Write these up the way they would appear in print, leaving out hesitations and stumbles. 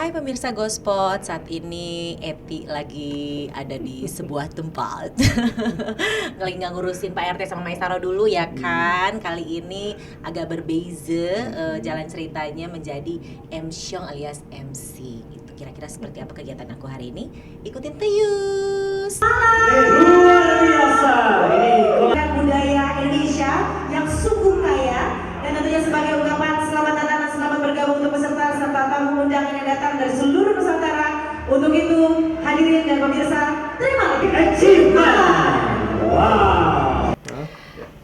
Hai pemirsa Gospot, saat ini Eti lagi ada di sebuah tempat lagi nggak ngurusin Pak RT sama Maestaro dulu ya kan. Kali ini agak berbeza jalan ceritanya menjadi Syong alias MC gitu. Kira-kira seperti apa kegiatan aku hari ini? Ikutin Tuyus. Luar biasa. Ini budaya Indonesia yang sungguh kaya, dan tentunya sebagai ungkapan selamat datang dan selamat bergabung untuk peserta serta tamu undangan yang datang dari seluruh Nusantara. Untuk itu hadirin dan pemirsa, terima kasih. Wow.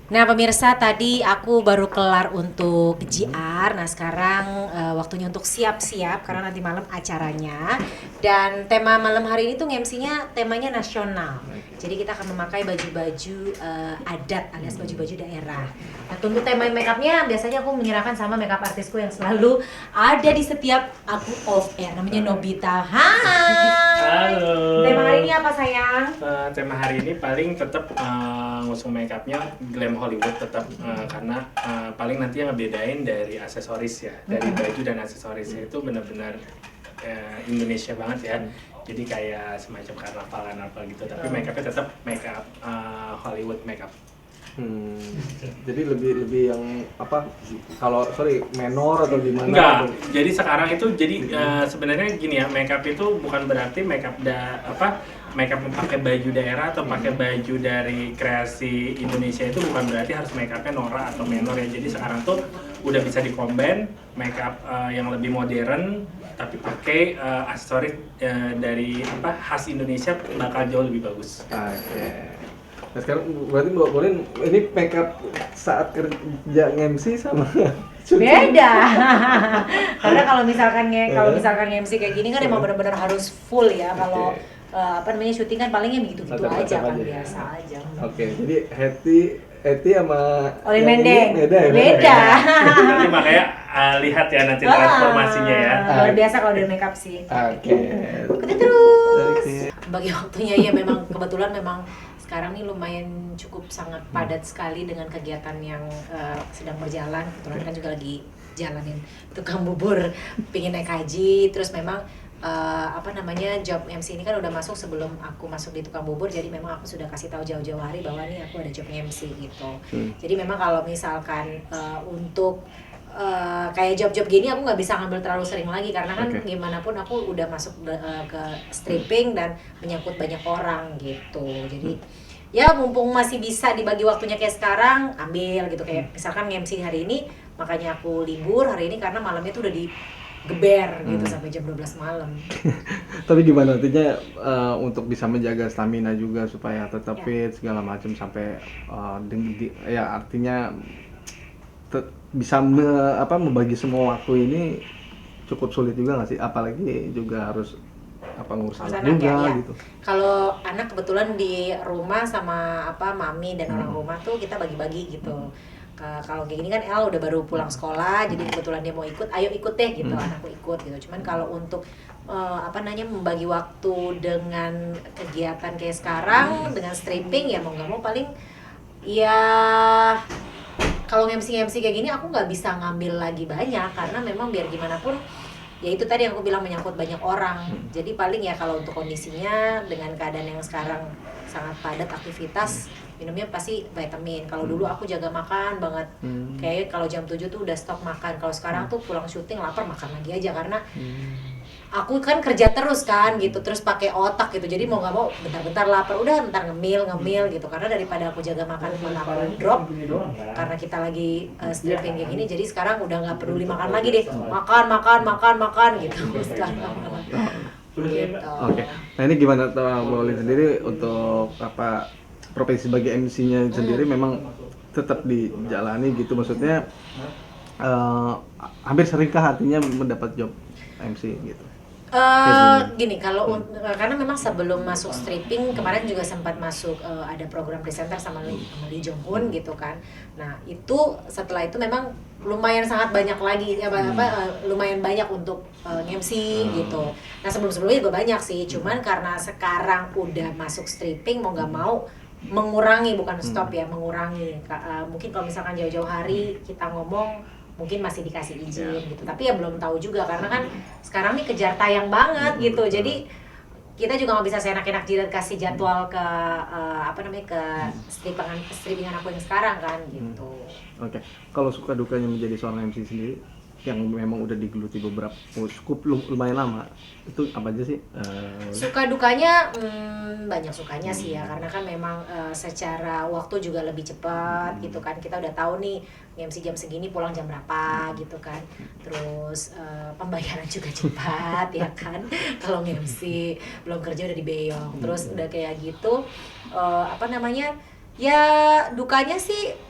Nah pemirsa, tadi aku baru kelar untuk JR. Nah sekarang waktunya untuk siap-siap karena nanti malam acaranya. Dan tema malam hari ini tuh MC-nya temanya nasional. Jadi kita akan memakai baju-baju adat alias baju-baju daerah. Nah untuk tema make up-nya biasanya aku menyerahkan sama make up artisku yang selalu ada di setiap aku off air. Namanya Nobita. Hai. Halo. Tema hari ini apa sayang? Tema hari ini paling tetap ngusung make upnya glam Hollywood tetap karena paling nanti yang ngebedain dari aksesoris ya, dari baju dan aksesorisnya itu benar-benar Indonesia banget ya. Jadi kayak semacam karnaval gitu, tapi make upnya tetap make up Hollywood make up. Jadi lebih yang apa? Kalau menor atau gimana? Enggak. Jadi sekarang itu sebenarnya gini ya, make up itu bukan berarti make up make up pakai baju daerah atau pakai baju dari kreasi Indonesia itu bukan berarti harus make upnya norak atau menor ya. Jadi sekarang tuh udah bisa di-combine make up yang lebih modern tapi pakai aksesoris dari khas Indonesia bakal jauh lebih bagus. Oke. Nah sekarang berarti Mbak Bolin ini make up saat kerja MC sama beda. Karena kalau misalkan MC kayak gini kan emang benar-benar harus full ya. Kalau syuting kan palingnya begitu-gitu aja kan biasa aja. Oke, jadi Eti sama Olin Mendeng beda. Nanti makanya lihat ya nanti transformasinya ya. Luar biasa kalau dari makeup sih. Oke. Ikuti terus. Bagi waktunya ya memang kebetulan memang sekarang nih lumayan cukup sangat padat sekali dengan kegiatan yang sedang berjalan. Kebetulan kan juga lagi jalanin tukang bubur, pingin naik haji, terus memang job MC ini kan udah masuk sebelum aku masuk di tukang bubur, jadi memang aku sudah kasih tahu jauh-jauh hari bahwa nih aku ada job MC gitu. Jadi memang kalau misalkan untuk kayak job-job gini aku nggak bisa ngambil terlalu sering lagi karena kan gimana pun aku udah masuk ke stripping dan menyangkut banyak orang gitu. Jadi ya mumpung masih bisa dibagi waktunya kayak sekarang, ambil gitu. Kayak misalkan MC hari ini, makanya aku libur hari ini karena malamnya tuh udah digeber gitu sampai jam 12 malam. Tapi gimana nantinya untuk bisa menjaga stamina juga supaya tetap fit segala macam sampai ya artinya bisa membagi semua waktu ini cukup sulit juga nggak sih? Apalagi juga harus ngurus anak juga ya. gitu. Kalau anak kebetulan di rumah sama mami dan orang rumah tuh kita bagi-bagi gitu. Kalau kayak gini kan El udah baru pulang sekolah, jadi kebetulan dia mau ikut, ayo ikut deh gitu, anakku ikut gitu. Cuman kalau untuk membagi waktu dengan kegiatan kayak sekarang dengan stripping ya mau nggak mau paling ya kalau MC kayak gini aku nggak bisa ngambil lagi banyak karena memang biar gimana pun ya itu tadi yang aku bilang menyangkut banyak orang. Jadi paling ya kalau untuk kondisinya dengan keadaan yang sekarang sangat padat aktivitas, minumnya pasti vitamin. Kalau dulu aku jaga makan banget, kayak kalau jam 7 tuh udah stop makan. Kalau sekarang tuh pulang syuting lapar makan lagi aja karena aku kan kerja terus kan gitu, terus pakai otak gitu. Jadi mau nggak mau bentar-bentar lapar, udah bentar ngemil gitu. Karena daripada aku jaga makan pun aku drop karena kita lagi stripping kayak gini. Jadi sekarang udah nggak peduli makan lagi deh, makan gitu. Gitu. Oke. Nah ini gimana Mbak Olin sendiri untuk profesi bagi MC-nya sendiri memang tetap dijalani gitu, maksudnya hampir seringkah artinya mendapat job MC gitu? Gini, karena memang sebelum masuk stripping kemarin juga sempat masuk ada program presenter sama Lee Jong Hun gitu kan. Nah itu setelah itu memang lumayan sangat banyak lagi lumayan banyak untuk MC gitu. Nah sebelumnya juga banyak sih, cuman karena sekarang udah masuk stripping mau nggak mau mengurangi, bukan stop ya, mengurangi. Mungkin kalau misalkan jauh-jauh hari kita ngomong mungkin masih dikasih izin gitu. Tapi ya belum tahu juga karena kan sekarang nih kejar tayang banget gitu. Jadi kita juga nggak bisa seenak-enak jidat kasih jadwal ke ke strippingan aku yang sekarang kan gitu. Oke. Kalau suka dukanya menjadi seorang MC sendiri yang memang udah digeluti beberapa cukup lumayan lama, itu apa aja sih? Suka dukanya banyak sukanya sih ya, karena kan memang secara waktu juga lebih cepat gitu kan. Kita udah tahu nih MC jam segini pulang jam berapa gitu kan. Terus pembayaran juga cepat ya kan. Kalau MC belum kerja udah dibeyong. Terus udah kayak gitu ya dukanya sih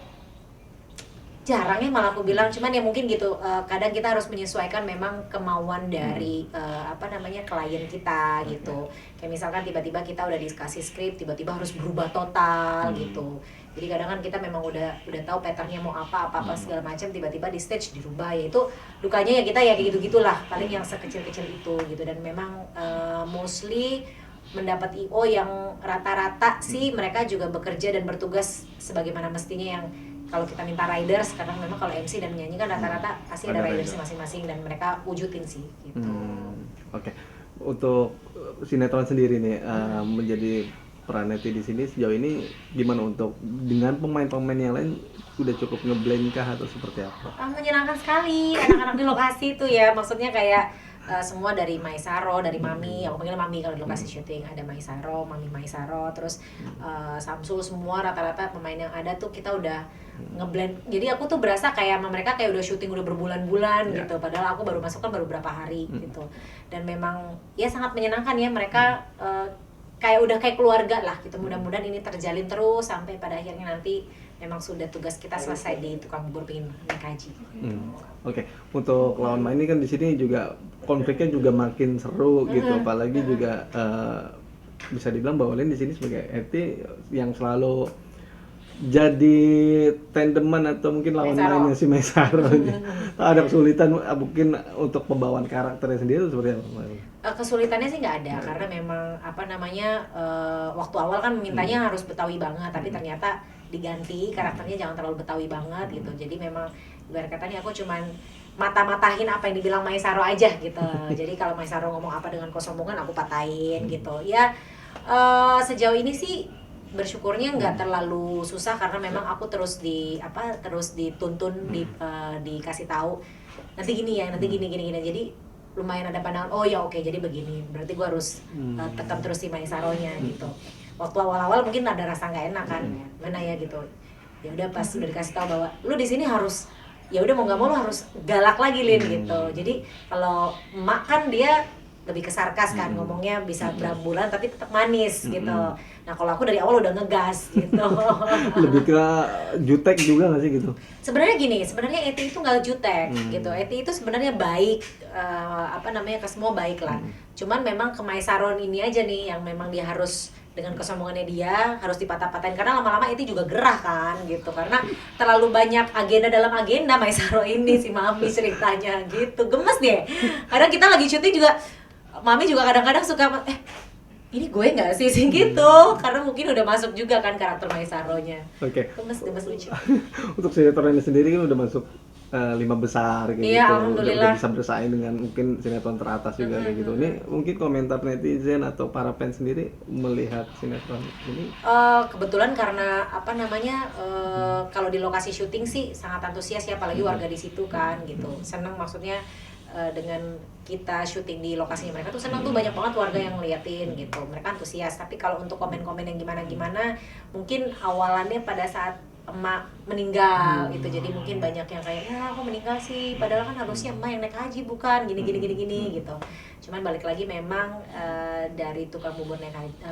jarang ya malah aku bilang, cuman ya mungkin gitu kadang kita harus menyesuaikan memang kemauan dari klien kita gitu. Kayak misalkan tiba-tiba kita udah dikasih skrip, tiba-tiba harus berubah total gitu. Jadi kadang kan kita memang udah tahu patternnya mau apa segala macam, tiba-tiba di stage dirubah. Ya itu dukanya ya kita ya kayak gitu-gitulah, paling yang sekecil-kecil itu gitu. Dan memang mostly mendapat IO yang rata-rata sih mereka juga bekerja dan bertugas sebagaimana mestinya, yang kalau kita minta riders, karena memang kalau MC dan menyanyi kan rata-rata pasti ada riders masing-masing dan mereka wujudin sih gitu. Oke. Untuk sinetron sendiri nih menjadi peran Neti di sini sejauh ini gimana untuk dengan pemain-pemain yang lain, udah cukup ngeblend kah atau seperti apa? Menyenangkan sekali anak-anak di lokasi itu ya, maksudnya kayak semua dari Maisaro, dari Mami, aku panggil Mami kalau di lokasi syuting, ada Maisaro, Mami Maisaro, terus Samsul, semua rata-rata pemain yang ada tuh kita udah ngeblend. Jadi aku tuh berasa kayak sama mereka kayak udah syuting udah berbulan-bulan gitu, padahal aku baru masuk kan baru berapa hari gitu. Dan memang ya sangat menyenangkan ya, mereka kayak udah kayak keluarga lah gitu. Mudah-mudahan ini terjalin terus sampai pada akhirnya nanti memang sudah tugas kita selesai di tukang bubur pengen naik haji. Oke. Untuk lawan main ini kan di sini juga konfliknya juga makin seru gitu, apalagi juga bisa dibilang bahwa Lin di sini sebagai Eti yang selalu jadi tandeman atau mungkin lawan mainnya si Maisaro. Ada kesulitan mungkin untuk pembawaan karakternya sendiri seperti apa? Kesulitannya sih nggak ada, karena memang waktu awal kan mintanya harus Betawi banget, tapi ternyata diganti karakternya jangan terlalu Betawi banget gitu. Jadi memang ibarat katanya aku cuman mata-matahin apa yang dibilang Maisaro aja gitu. Jadi kalau Maisaro ngomong apa dengan kesombongan aku patahin gitu. Ya sejauh ini sih bersyukurnya nggak terlalu susah, karena memang aku terus dituntun, dikasih tahu nanti gini ya, nanti gini. Jadi lumayan ada pandangan, oh ya oke, jadi begini, berarti gua harus tekan terus si Maisaronya gitu. Waktu awal-awal mungkin ada rasa nggak enak kan, mana ya gitu. Ya udah pas udah dikasih tahu bahwa lu di sini harus, ya udah mau nggak mau lu harus galak lagi Lin gitu. Jadi kalau emak kan dia lebih ke sarkas kan, ngomongnya bisa berambulan tapi tetap manis gitu. Nah kalau aku dari awal udah ngegas gitu. Lebih ke jutek juga nggak sih gitu? Sebenarnya gini, sebenarnya Eti itu nggak jutek gitu. Eti itu sebenarnya baik, ke semua baik lah. Cuman memang ke Maisaron ini aja nih yang memang dia harus dengan kesombongannya dia harus dipatah-patahin, karena lama-lama Eti juga gerah kan gitu, karena terlalu banyak agenda dalam agenda Maisaro ini si Mami ceritanya gitu, gemes deh. Kadang kita lagi syuting juga, Mami juga kadang-kadang suka ini gue nggak sih gitu, karena mungkin udah masuk juga kan karakter Maisaronya. Oke. Gemes lucu. Untuk sinetron ini sendiri kan udah masuk 5 besar gitu. Iya, alhamdulillah. Udah bisa bersaing dengan mungkin sinetron teratas juga kayak gitu. Ini mungkin komentar netizen atau para fans sendiri melihat sinetron ini? Kebetulan karena kalau di lokasi syuting sih sangat antusias ya, apalagi warga di situ kan gitu. Seneng, maksudnya dengan kita syuting di lokasinya mereka tuh senang tuh, banyak banget warga yang ngeliatin gitu, mereka antusias. Tapi kalau untuk komen-komen yang gimana-gimana, mungkin awalannya pada saat emak meninggal gitu, jadi mungkin banyak yang kayak, ya aku meninggal sih, padahal kan harusnya emak yang naik haji, bukan gini gitu. Cuman balik lagi memang dari tukang bubur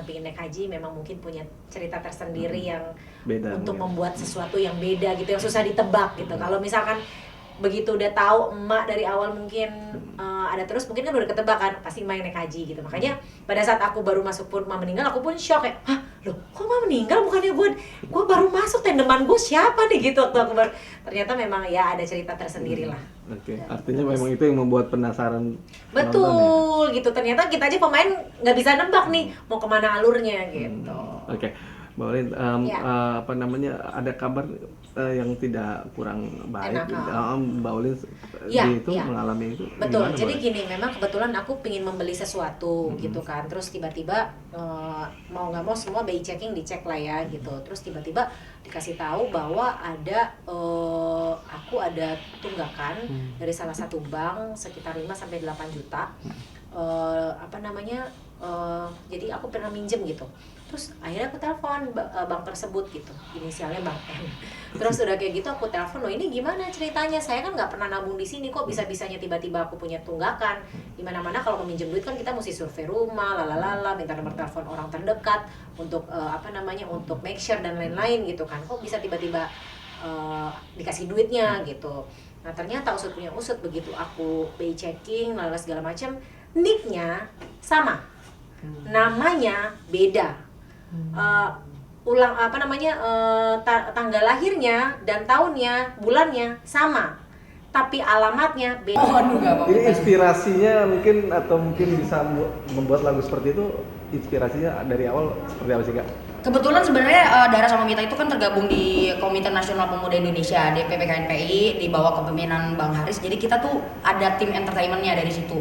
pengen naik haji memang mungkin punya cerita tersendiri yang beda, untuk membuat sesuatu yang beda gitu, yang susah ditebak gitu. Kalau misalkan begitu udah tahu emak dari awal mungkin ada terus, mungkin kan udah ketebak kan pasti emak yang naik haji gitu. Makanya pada saat aku baru masuk pun emak meninggal, aku pun shock kayak, hah loh kok emak meninggal, bukannya gue baru masuk, tandeman gue siapa nih gitu. Waktu aku baru, ternyata memang ya ada cerita tersendiri lah. Oke. Artinya memang itu yang membuat penasaran. Betul gitu, ternyata kita aja pemain nggak bisa nebak nih mau kemana alurnya gitu. Oke. Mbak Olin, Ya. apa namanya, ada kabar yang tidak kurang baik, Enak, Mbak Olin Iya, di itu iya. mengalami itu Betul, gimana, jadi Mbak? gini, memang kebetulan aku pingin membeli sesuatu gitu kan. Terus tiba-tiba mau nggak mau semua BI checking dicek lah ya gitu. Terus tiba-tiba dikasih tahu bahwa ada aku ada tunggakan dari salah satu bank sekitar 5 sampai 8 juta. Apa namanya? Jadi aku pernah minjem gitu. Terus akhirnya aku telepon bank tersebut gitu, inisialnya Bank N. Terus udah kayak gitu aku telepon, loh ini gimana ceritanya, saya kan nggak pernah nabung di sini, kok bisa-bisanya tiba-tiba aku punya tunggakan. Dimana-mana kalau mau minjem duit kan kita mesti survei rumah, lalalala, minta nomor telepon orang terdekat untuk apa namanya, untuk make sure dan lain-lain gitu kan. Kok bisa tiba-tiba dikasih duitnya gitu. Nah ternyata usut punya usut, begitu aku BI checking, lalu segala macam, nicknya sama, namanya beda. Apa namanya, tanggal lahirnya dan tahunnya, bulannya sama, tapi alamatnya beda. Ini inspirasinya mungkin, atau mungkin bisa membuat lagu seperti itu, inspirasinya dari awal seperti apa sih, Kak? Kebetulan sebenarnya Dara sama Mita itu kan tergabung di Komite Nasional Pemuda Indonesia DPP KNPI di bawah kepemimpinan Bang Haris. Jadi kita tuh ada tim entertainmentnya dari situ.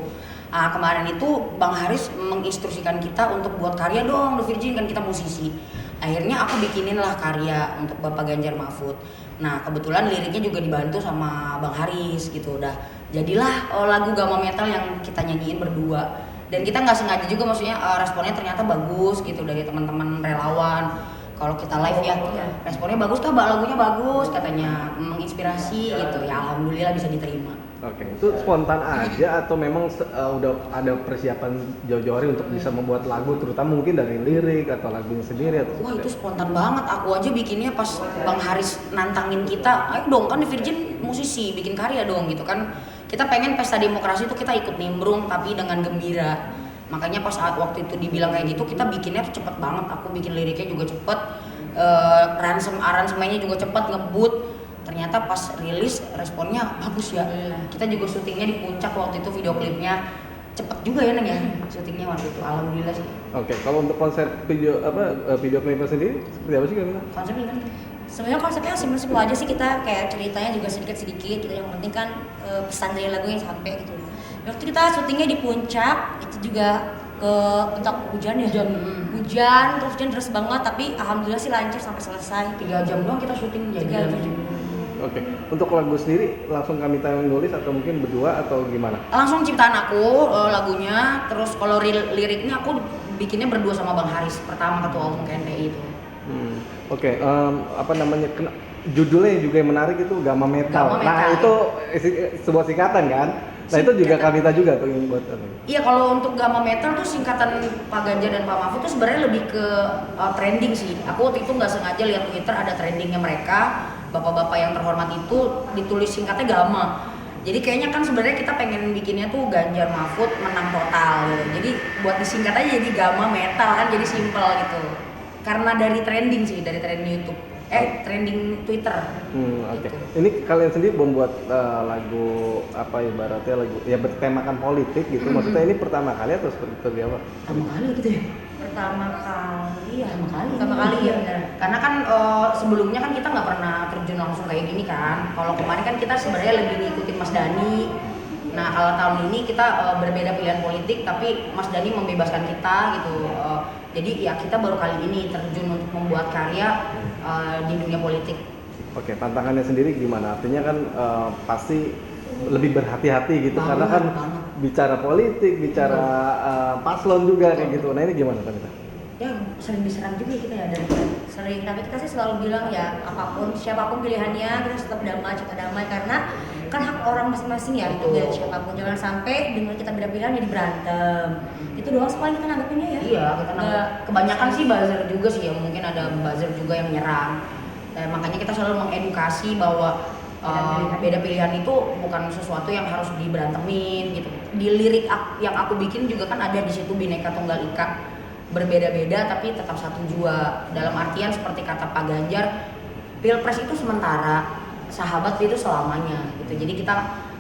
Kemarin itu Bang Haris menginstruksikan kita untuk buat karya dong, The Virgin, kan kita musisi. Akhirnya aku bikinin lah karya untuk Bapak Ganjar Mahfud. Nah kebetulan liriknya juga dibantu sama Bang Haris gitu. Udah jadilah lagu Gama Metal yang kita nyanyiin berdua. Dan kita nggak sengaja juga, maksudnya responnya ternyata bagus gitu dari teman-teman relawan. Kalau kita live ya responnya bagus, Kak, lagunya bagus katanya, menginspirasi gitu ya, alhamdulillah bisa diterima. Oke, itu spontan aja atau memang udah ada persiapan jauh-jauh hari untuk bisa membuat lagu, terutama mungkin dari lirik atau lagunya sendiri atau Wah itu spontan banget, aku aja bikinnya pas Bang Haris nantangin kita, ayo dong, kan The Virgin musisi, bikin karya dong gitu kan. Kita pengen pesta demokrasi itu kita ikut nimbrung tapi dengan gembira. Makanya pas saat waktu itu dibilang kayak gitu, kita bikinnya tuh cepet banget, aku bikin liriknya juga cepet, aransemennya juga cepet, ngebut. Ternyata pas rilis responnya bagus ya. Kita juga syutingnya di puncak waktu itu, video klipnya cepet juga ya Neng ya syutingnya waktu itu, alhamdulillah sih. Oke, kalau untuk konsep video klipnya sendiri seperti apa sih, Kak? Konsepnya kan Sebenarnya konsepnya simpel-simpel aja sih, kita kayak ceritanya juga sedikit-sedikit gitu. Yang penting kan pesan dari lagunya sampai gitu. Waktu kita syutingnya di puncak itu juga ke puncak hujan ya. Hujan terus hujan deras banget, tapi alhamdulillah sih lancar sampai selesai. 3 jam doang kita syuting jadi 3 jam. Oke, untuk lagu sendiri langsung kami yang nulis atau mungkin berdua atau gimana? langsung ciptaan aku lagunya. Terus kalau liriknya aku bikinnya berdua sama Bang Haris, pertama ketua umum KNPI itu. Oke, apa namanya, judulnya juga yang menarik itu Gama Metal. Gama Nah Metal. itu sebuah singkatan kan? Nah itu juga Kamita juga tuh yang buat Iya, kalau untuk Gama Metal tuh singkatan Pak Ganjar dan Pak Mahfud tuh sebenarnya lebih ke trending sih. Aku waktu itu nggak sengaja lihat Twitter ada trendingnya mereka, bapak-bapak yang terhormat itu ditulis singkatnya Gama. Jadi kayaknya kan sebenarnya kita pengen bikinnya tuh Ganjar Mahfud menang total gitu. Jadi buat disingkat aja jadi Gama Metal kan, jadi simpel gitu. Karena dari trending sih, dari trending YouTube, trending Twitter. Oke. Gitu. Ini kalian sendiri membuat lagu apa, ibaratnya lagu ya bertemakan politik gitu. Maksudnya ini pertama kali atau seperti apa? Pertama kali gitu ya? Pertama kali Pertama kali ya benar. Karena kan sebelumnya kan kita nggak pernah terjun langsung kayak gini kan. Kalau kemarin kan kita sebenarnya lebih ngikutin Mas Dhani. Nah kalau tahun ini kita berbeda pilihan politik, tapi Mas Dhani membebaskan kita gitu. Jadi ya kita baru kali ini terjun untuk membuat karya di dunia politik. Oke, tantangannya sendiri gimana? Artinya kan pasti lebih berhati-hati gitu, karena kan bicara politik, bicara paslon juga kayak gitu. Nah ini gimana Kamita? Ya sering diserang juga kita ya dari sering, tapi kita sih selalu bilang ya apapun siapapun pilihannya kita tetap damai, cinta damai, karena kan hak orang masing-masing ya itu ya, siapapun jangan sampai dengan kita beda pilihan jadi berantem. Itu doang paling kita nanggepinnya ya. Iya, kita kebanyakan sih buzzer juga sih ya, mungkin ada buzzer juga yang nyerang. Makanya kita selalu mengedukasi bahwa beda pilihan itu bukan sesuatu yang harus diberantemin gitu. Di lirik yang aku bikin juga kan ada di situ Bhinneka Tunggal Ika, berbeda-beda tapi tetap satu jua. Dalam artian seperti kata Pak Ganjar, pilpres itu sementara, sahabat itu selamanya gitu. Jadi kita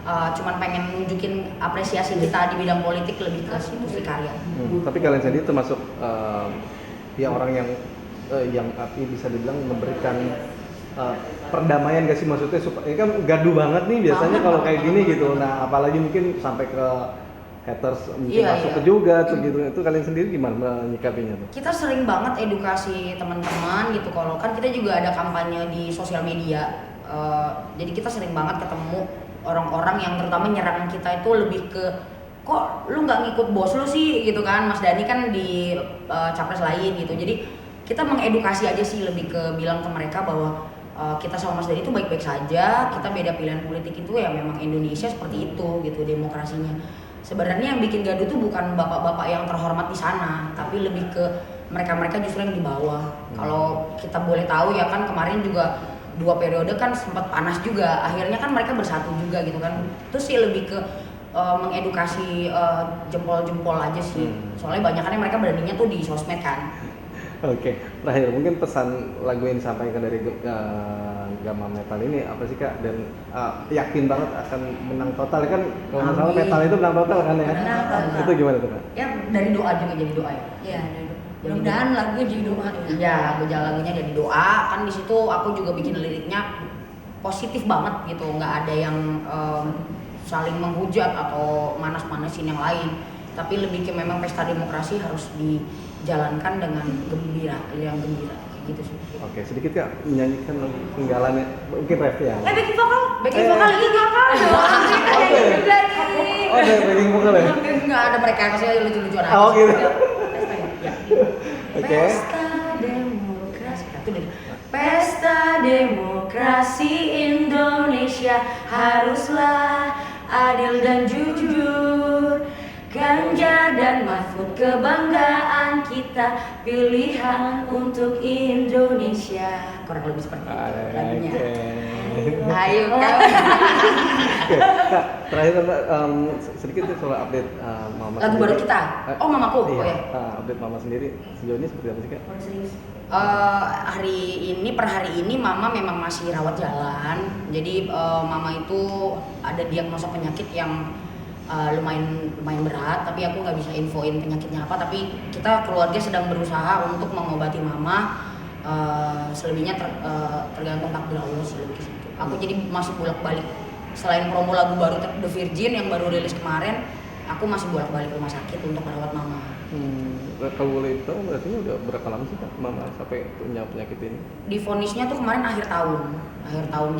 cuman pengen nunjukin apresiasi kita di bidang politik lebih ke situ sih karya. Tapi kalian sendiri termasuk ya orang yang yang arti bisa dibilang memberikan perdamaian gak sih, maksudnya supaya kan gaduh banget nih biasanya kalau kayak gini gitu. Nah apalagi mungkin sampai ke haters mungkin Iya, masuk iya. ke juga tuh gitu. Itu kalian sendiri gimana menyikapinya tuh? Kita sering banget edukasi teman-teman gitu, kalau kan kita juga ada kampanye di sosial media. Jadi kita sering banget ketemu orang-orang yang terutama nyerang kita itu lebih ke, kok lu nggak ngikut bos lu sih gitu kan. Mas Dhani kan di capres lain gitu, jadi kita mengedukasi aja sih, lebih ke bilang ke mereka bahwa kita sama Mas Dhani itu baik-baik saja, kita beda pilihan politik itu ya memang Indonesia seperti itu gitu demokrasinya. Sebenarnya yang bikin gaduh tuh bukan bapak-bapak yang terhormat di sana, tapi lebih ke mereka-mereka justru yang di bawah. Kalau kita boleh tahu ya kan kemarin juga 2 periode kan sempat panas juga, akhirnya kan mereka bersatu juga gitu kan. Terus sih lebih ke mengedukasi jempol-jempol aja sih, soalnya banyakannya mereka beraninya tuh di sosmed kan. Oke, terakhir mungkin pesan lagu yang disampaikan dari Gama Metal ini apa sih Kak? Dan yakin banget akan menang total kan? Kalau nggak salah Amin. metal itu menang total kan ya? Menang total. Itu gimana tuh Kak? Ya dari doa juga jadi doa ya. Iya, mudah-mudahan lagu jadi doa. Ya, gejala lagunya dari doa. Kan di situ aku juga bikin liriknya positif banget gitu, nggak ada yang saling menghujat atau manas-manasin yang lain. Tapi lebih ke memang pesta demokrasi harus dijalankan dengan gembira, yang gembira kayak gitu sih. Oke, sedikit Kak menyanyikan lagu penggalannya, mungkin ref ya? Backing vokal lagi kakak dong. Oke. Oh, ada backing vokal ya? Enggak ada, mereka maksudnya lucu-lucuan aja. Oh, gitu. Ya. Oke. Pesta demokrasi. Itu deh. Pesta demokrasi Indonesia haruslah adil dan jujur. Ganjar dan Mahfud kebanggaan kita, pilihan untuk Indonesia. Kurang lebih seperti itu lagunya. Ayo Kak. Oke, Kak, terakhir sedikit tuh soal update Mama Lagu baru sendiri. kita? Oh, Mamaku? Iya, Oh, ya. update Mama sendiri sejauh ini seperti apa sih Kak? Per hari ini Mama memang masih rawat jalan. Jadi Mama itu ada diagnosa penyakit yang lumayan berat, tapi aku nggak bisa infoin penyakitnya apa. Tapi kita keluarga sedang berusaha untuk mengobati Mama. Selebihnya tergantung takdir Allah sih, lebih ke situ. Aku jadi masih bolak-balik. Selain promo lagu baru The Virgin yang baru rilis kemarin, aku masih bolak-balik rumah sakit untuk merawat Mama. Kalau boleh tahu berarti udah berapa lama sih Kak Mama sampai punya penyakit ini? Divonisnya tuh kemarin akhir tahun.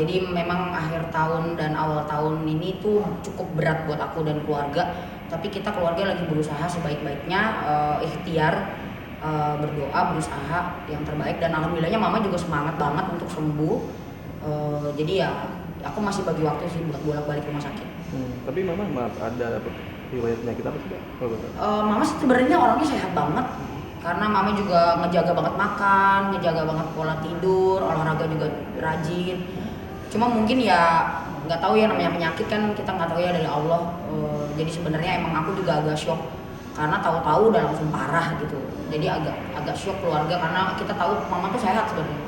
Jadi memang akhir tahun dan awal tahun ini tuh cukup berat buat aku dan keluarga. Tapi kita keluarga lagi berusaha sebaik-baiknya, ikhtiar, berdoa, berusaha yang terbaik. Dan alhamdulillahnya Mama juga semangat banget untuk sembuh. Jadi ya aku masih bagi waktu sih buat bolak-balik rumah sakit. Tapi Mama ada riwayat penyakit apa sih Kak? Mama sebenarnya orangnya sehat banget, karena Mama juga ngejaga banget makan, ngejaga banget pola tidur, olahraga juga rajin. Cuma mungkin ya nggak tahu ya, namanya penyakit kan kita nggak tahu ya dari Allah. Jadi sebenarnya emang aku juga agak shock karena tahu-tahu udah langsung parah gitu. Jadi agak shock keluarga karena kita tahu Mama tuh sehat sebenarnya.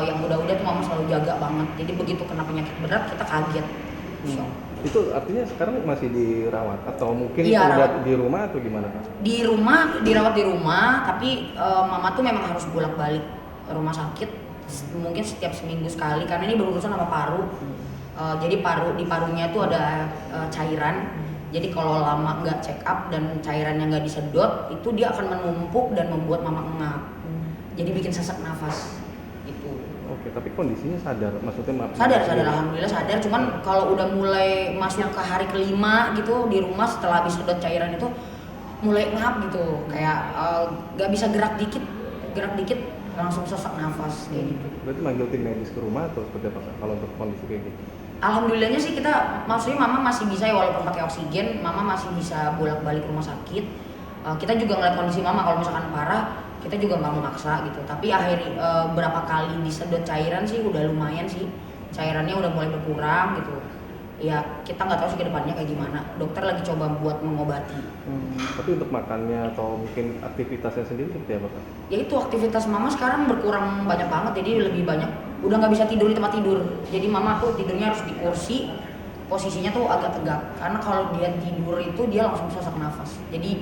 Yang udah-udah tuh Mama selalu jaga banget. Jadi begitu kena penyakit berat kita kaget, shock. Itu artinya sekarang masih dirawat atau mungkin Iya, udah di rumah atau gimana Kak? Di rumah, dirawat di rumah, tapi Mama tuh memang harus bolak-balik rumah sakit mungkin setiap seminggu sekali karena ini berurusan sama paru. Jadi di parunya tuh ada cairan. Jadi kalau lama nggak check up dan cairannya nggak disedot, itu dia akan menumpuk dan membuat Mama engap. Jadi bikin sesak nafas gitu. Oke, tapi kondisinya sadar, maksudnya Sadar, alhamdulillah sadar. Cuman kalau udah mulai masuk ke hari kelima gitu di rumah setelah habis sedot cairan itu mulai ngap gitu, kayak nggak bisa gerak dikit langsung sesak nafas kayak gitu. Berarti manggil tim medis ke rumah atau seperti apa Kak, kalau untuk kondisi kayak gitu? Alhamdulillahnya sih kita, maksudnya Mama masih bisa ya walaupun pakai oksigen, Mama masih bisa bolak-balik rumah sakit. Kita juga ngeliat kondisi Mama kalau misalkan parah, kita juga nggak memaksa gitu. Tapi berapa kali disedot cairan sih udah lumayan sih, cairannya udah mulai berkurang gitu. Ya kita nggak tahu sih ke depannya kayak gimana. Dokter lagi coba buat mengobati. Tapi untuk makannya atau mungkin aktivitasnya sendiri seperti apa Kak? Ya itu aktivitas Mama sekarang berkurang banyak banget, jadi lebih banyak udah nggak bisa tidur di tempat tidur. Jadi Mama tuh tidurnya harus di kursi, posisinya tuh agak tegak karena kalau dia tidur itu dia langsung sesak nafas. Jadi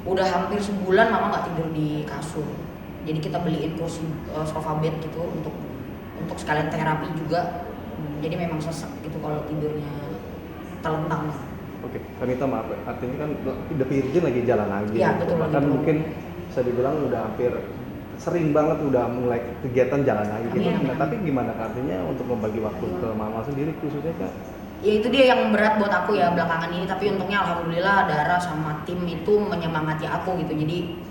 udah hampir sebulan Mama nggak tidur di kasur. Jadi kita beliin kursi sofa bed gitu untuk sekalian terapi juga. Jadi memang sesek gitu kalau tidurnya telentang. Oke, Kanita maaf, artinya kan The Virgin lagi jalan lagi. Iya, betul, Bahkan betul. mungkin bisa dibilang udah hampir sering banget udah mulai kegiatan jalan lagi gitu. Amin. Nah, tapi gimana Kak, artinya untuk membagi waktu ke mama sendiri khususnya Kak? Ya itu dia yang berat buat aku ya belakangan ini, tapi untungnya alhamdulillah Dara sama tim itu menyemangati aku gitu. Jadi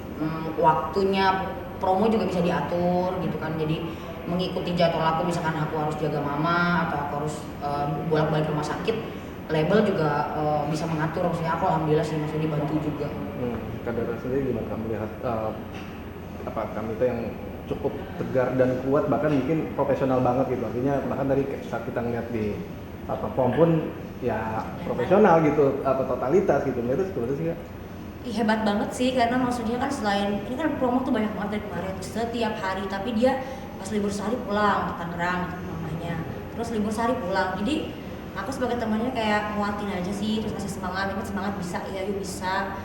waktunya promo juga bisa diatur gitu kan. Jadi mengikuti jadwal aku, misalkan aku harus jaga mama atau aku harus bolak-balik rumah sakit, label juga bisa mengatur. Maksudnya aku alhamdulillah sih masih dibantu juga. Kak Dara sendiri gimana Kak melihat Kamita yang cukup tegar dan kuat, bahkan mungkin profesional banget gitu, artinya bahkan dari saat kita ngeliat di platform pun ya profesional gitu atau totalitas gitu, itu seperti sih Kak? Ih, hebat banget sih, karena maksudnya kan selain ini kan promo tuh banyak banget dari kemarin setiap hari, tapi dia pas libur sehari pulang ke Tangerang ke mamanya, terus libur sehari pulang. Jadi aku sebagai temannya kayak nguatin aja sih, terus kasih semangat, ingat semangat, bisa ya, yuk bisa,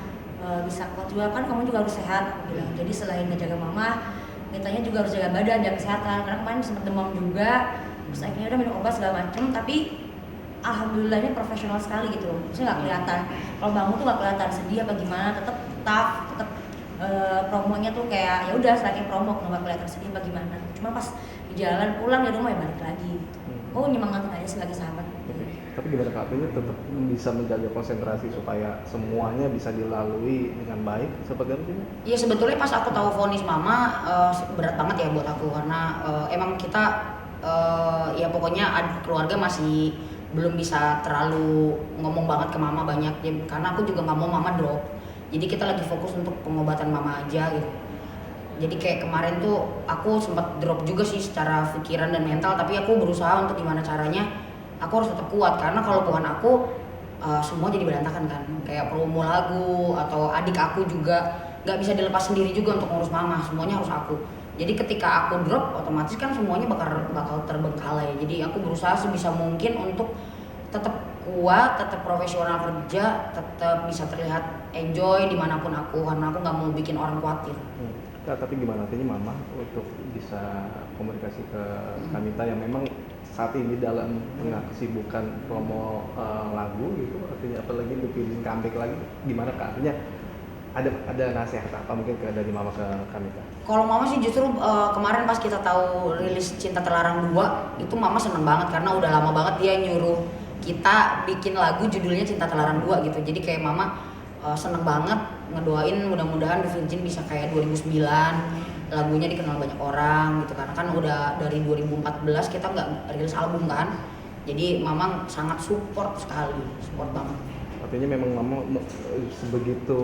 bisa kuat juga kan, kamu juga harus sehat aku bilang. Jadi selain ngejaga mama, kitanya juga harus jaga badan, jaga kesehatan, karena kemarin sempat demam juga, terus akhirnya udah minum obat segala macem, tapi alhamdulillahnya profesional sekali gitu loh, maksudnya nggak kelihatan. Kalau bangun tuh nggak kelihatan sedih apa gimana, tetap tough, tetap promonya tuh kayak ya udah selagi promo, nggak kelihatan sedih apa gimana. Cuma pas di jalan pulang di rumah ya balik lagi. Oh nyemangatin aja sebagai sahabat. Tapi gimana Kak, artinya tetap bisa menjaga konsentrasi supaya semuanya bisa dilalui dengan baik seperti apa sih? Iya sebetulnya pas aku tahu vonis mama berat banget ya buat aku, karena emang kita ya pokoknya keluarga masih belum bisa terlalu ngomong banget ke mama banyak ya, karena aku juga nggak mau mama drop. Jadi kita lagi fokus untuk pengobatan mama aja gitu. Jadi kayak kemarin tuh aku sempat drop juga sih secara pikiran dan mental, tapi aku berusaha untuk gimana caranya aku harus tetap kuat, karena kalau bukan aku semua jadi berantakan kan. Kayak promo lagu atau adik aku juga nggak bisa dilepas sendiri juga untuk ngurus mama, semuanya harus aku. Jadi ketika aku drop otomatis kan semuanya bakal terbengkalai. Jadi aku berusaha sebisa mungkin untuk tetap kuat, tetap profesional kerja, tetap bisa terlihat enjoy dimanapun aku, karena aku nggak mau bikin orang khawatir. Kak, tapi gimana artinya mama untuk bisa komunikasi ke Kamita yang memang saat ini dalam tengah kesibukan promo lagu gitu, artinya apalagi untuk bikin comeback lagi, gimana Kak, artinya ada nasihat apa mungkin dari mama ke Kamita? Kalau mama sih justru kemarin pas kita tahu rilis Cinta Terlarang 2 itu mama seneng banget, karena udah lama banget dia nyuruh kita bikin lagu judulnya Cinta Terlarang 2 gitu. Jadi kayak mama seneng banget, ngedoain mudah-mudahan The Virgin bisa kayak 2009, lagunya dikenal banyak orang gitu, karena kan udah dari 2014 kita nggak rilis album kan. Jadi mama sangat support sekali, support banget. Artinya memang mama sebegitu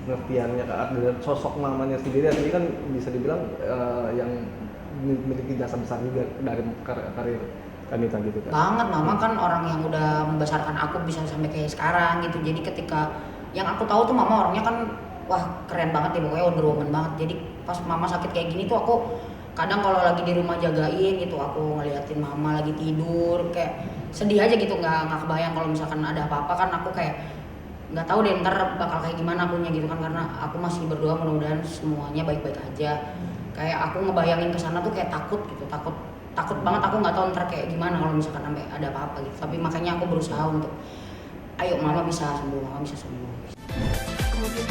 ngertiannya Kak, dan sosok mamanya sendiri artinya kan bisa dibilang yang memiliki jasa besar juga dari karir Kamita gitu kan. Banget, mama kan orang yang udah membesarkan aku bisa sampai kayak sekarang gitu. Jadi ketika yang aku tahu tuh mama orangnya kan wah keren banget ya, pokoknya Wonder Woman banget. Jadi pas mama sakit kayak gini tuh aku kadang kalau lagi di rumah jagain gitu, aku ngeliatin mama lagi tidur kayak sedih aja gitu, nggak kebayang kalau misalkan ada apa-apa kan aku kayak nggak tahu deh ntar bakal kayak gimana akunya gitu kan, karena aku masih berdoa mudah-mudahan semuanya baik-baik aja. Kayak aku ngebayangin kesana tuh kayak takut gitu, takut banget, aku nggak tahu ntar kayak gimana kalau misalkan sampai ada apa-apa gitu. Tapi makanya aku berusaha untuk ayo mama bisa sembuh, mama bisa sembuh. Kemudian